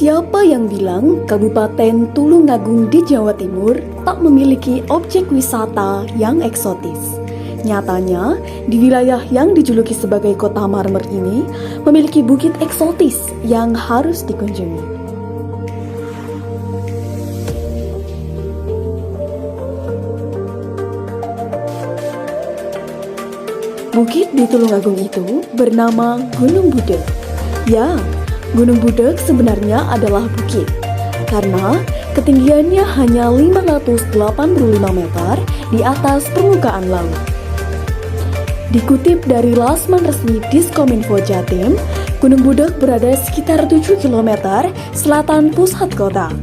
Siapa yang bilang Kabupaten Tulungagung di Jawa Timur tak memiliki objek wisata yang eksotis? Nyatanya, di wilayah yang dijuluki sebagai Kota Marmer ini memiliki bukit eksotis yang harus dikunjungi. Bukit di Tulungagung itu bernama Gunung Budek. Ya, Gunung Budek sebenarnya adalah bukit, karena ketinggiannya hanya 585 meter di atas permukaan laut. Dikutip dari laman resmi Diskominfo Jatim, Gunung Budek berada sekitar 7 km selatan pusat kota.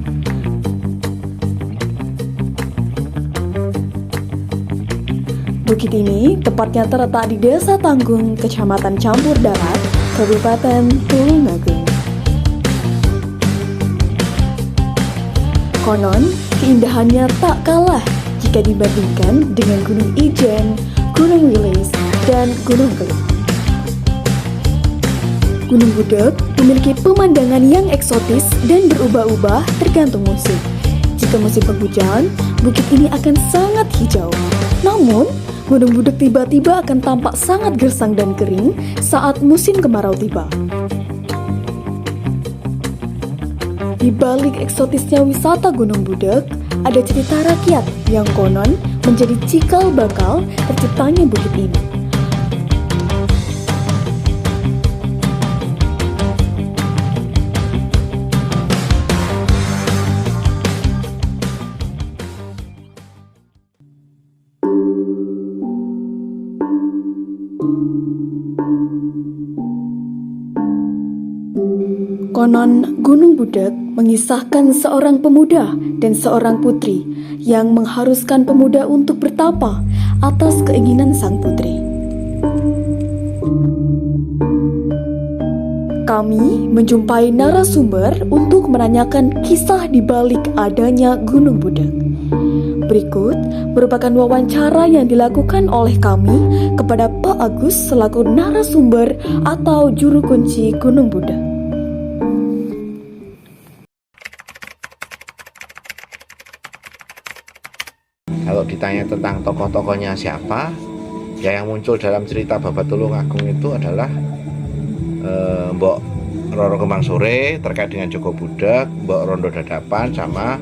Bukit ini tepatnya terletak di Desa Tanggung, Kecamatan Campur Darat, Kabupaten Tulungagung. Konon, keindahannya tak kalah jika dibandingkan dengan Gunung Ijen, Gunung Wilis, dan Gunung Keluk. Gunung Budek memiliki pemandangan yang eksotis dan berubah-ubah tergantung musim. Jika musim penghujan, bukit ini akan sangat hijau. Namun, Gunung Budek tiba-tiba akan tampak sangat gersang dan kering saat musim kemarau tiba. Di balik eksotisnya wisata Gunung Budek, ada cerita rakyat yang konon menjadi cikal bakal terciptanya bukit ini. Konon, Gunung Budek mengisahkan seorang pemuda dan seorang putri yang mengharuskan pemuda untuk bertapa atas keinginan sang putri. Kami menjumpai narasumber untuk menanyakan kisah di balik adanya Gunung Budek. Berikut merupakan wawancara yang dilakukan oleh kami kepada Pak Agus selaku narasumber atau juru kunci Gunung Budek. Kalau ditanya tentang tokoh-tokohnya siapa, ya yang muncul dalam cerita Babat Tulungagung itu adalah Mbok Roro Kembang Sore terkait dengan Joko Budek, Mbok Rondo Dadapan, sama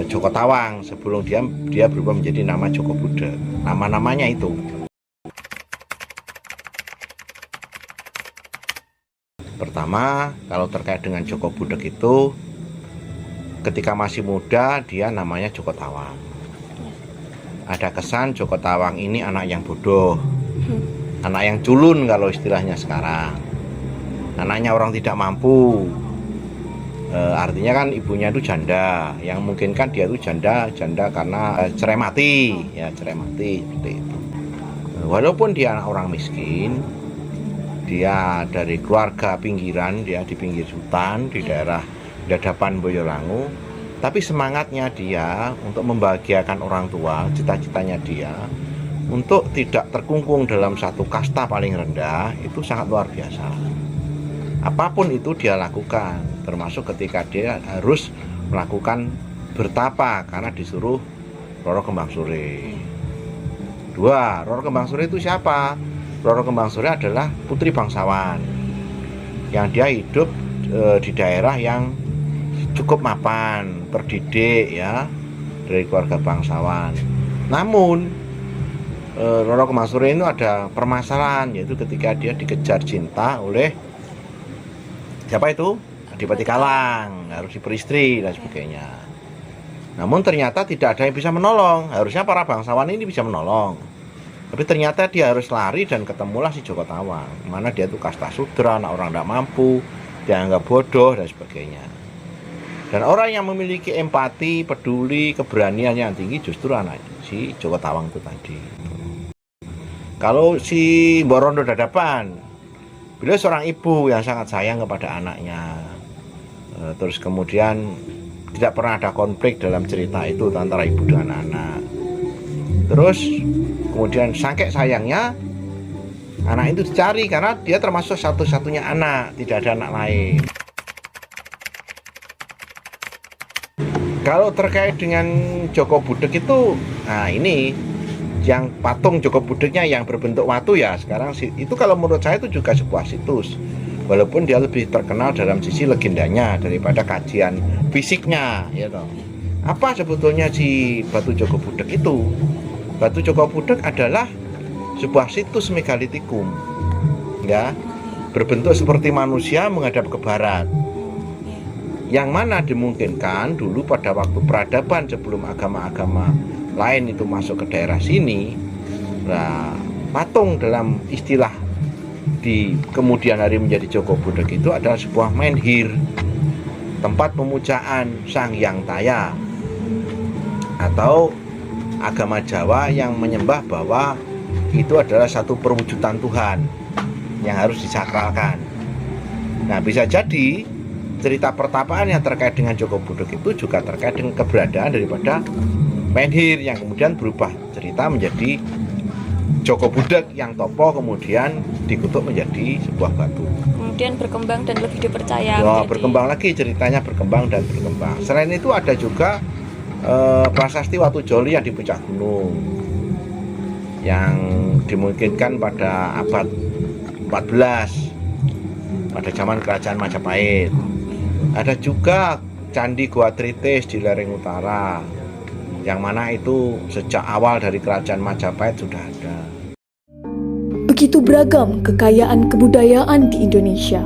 Joko Tawang sebelum dia berubah menjadi nama Joko Budek. Nama-namanya itu. Pertama, kalau terkait dengan Joko Budek itu, ketika masih muda dia namanya Joko Tawang. Ada kesan Joko Tawang ini anak yang bodoh, anak yang culun kalau istilahnya sekarang, anaknya orang tidak mampu. Artinya kan ibunya itu janda, yang mungkin kan dia itu janda karena cerai mati seperti itu. Walaupun dia anak orang miskin, dia dari keluarga pinggiran, dia di pinggir hutan di daerah Dadapan Boyolangu. Tapi semangatnya dia untuk membahagiakan orang tua, cita-citanya dia untuk tidak terkungkung dalam satu kasta paling rendah, itu sangat luar biasa. Apapun itu dia lakukan, termasuk ketika dia harus melakukan bertapa karena disuruh Roro Kembang Sore. Dua, Roro Kembang Sore itu siapa? Roro Kembang Sore adalah putri bangsawan yang dia hidup di daerah yang cukup mapan, terdidik ya, dari keluarga bangsawan. Namun Roro Kembang Sore itu ada permasalahan, yaitu ketika dia dikejar cinta oleh siapa itu? Adipati Kalang, harus diperistri dan sebagainya. Namun ternyata tidak ada yang bisa menolong. Harusnya para bangsawan ini bisa menolong, tapi ternyata dia harus lari dan ketemulah si Joko Tawang, mana dia itu kasta sudra, anak orang tidak mampu, dianggap bodoh dan sebagainya. Dan orang yang memiliki empati, peduli, keberanian yang tinggi justru anak si Joko Tawang itu tadi. Kalau si Mbok Rondo Dadapan, beliau seorang ibu yang sangat sayang kepada anaknya. Terus kemudian tidak pernah ada konflik dalam cerita itu antara ibu dengan anak. Terus kemudian saking sayangnya anak itu dicari karena dia termasuk satu-satunya anak, tidak ada anak lain. Kalau terkait dengan Joko Budek itu, nah ini yang patung Joko Budeknya yang berbentuk watu ya sekarang itu kalau menurut saya itu juga sebuah situs. Walaupun dia lebih terkenal dalam sisi legendanya daripada kajian fisiknya, ya toh. Apa sebetulnya si batu Joko Budek itu? Batu Joko Budek adalah sebuah situs megalitikum, ya, berbentuk seperti manusia menghadap ke barat. Yang mana dimungkinkan dulu pada waktu peradaban sebelum agama-agama lain itu masuk ke daerah sini, nah, patung dalam istilah di kemudian hari menjadi Joko Budek itu adalah sebuah menhir, tempat pemujaan Sang Hyang Taya, atau agama Jawa yang menyembah bahwa itu adalah satu perwujudan Tuhan yang harus disakralkan. Nah, bisa jadi cerita pertapaan yang terkait dengan Joko Budek itu juga terkait dengan keberadaan daripada menhir yang kemudian berubah cerita menjadi Joko Budek yang topo kemudian dikutuk menjadi sebuah batu. Kemudian berkembang dan lebih dipercaya. Berkembang lagi ceritanya, berkembang dan berkembang. Selain itu ada juga prasasti Watu Joli yang di puncak gunung yang dimungkinkan pada abad 14 pada zaman kerajaan Majapahit. Ada juga Candi Goa Tritis di lereng utara yang mana itu sejak awal dari kerajaan Majapahit sudah ada. Begitu beragam kekayaan kebudayaan di Indonesia.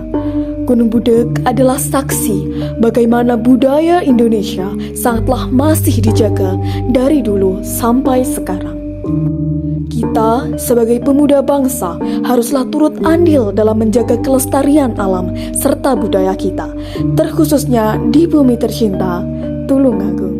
Gunung Budek adalah saksi bagaimana budaya Indonesia sangatlah masih dijaga dari dulu sampai sekarang. Kita sebagai pemuda bangsa haruslah turut andil dalam menjaga kelestarian alam serta budaya kita, terkhususnya di bumi tercinta Tulungagung.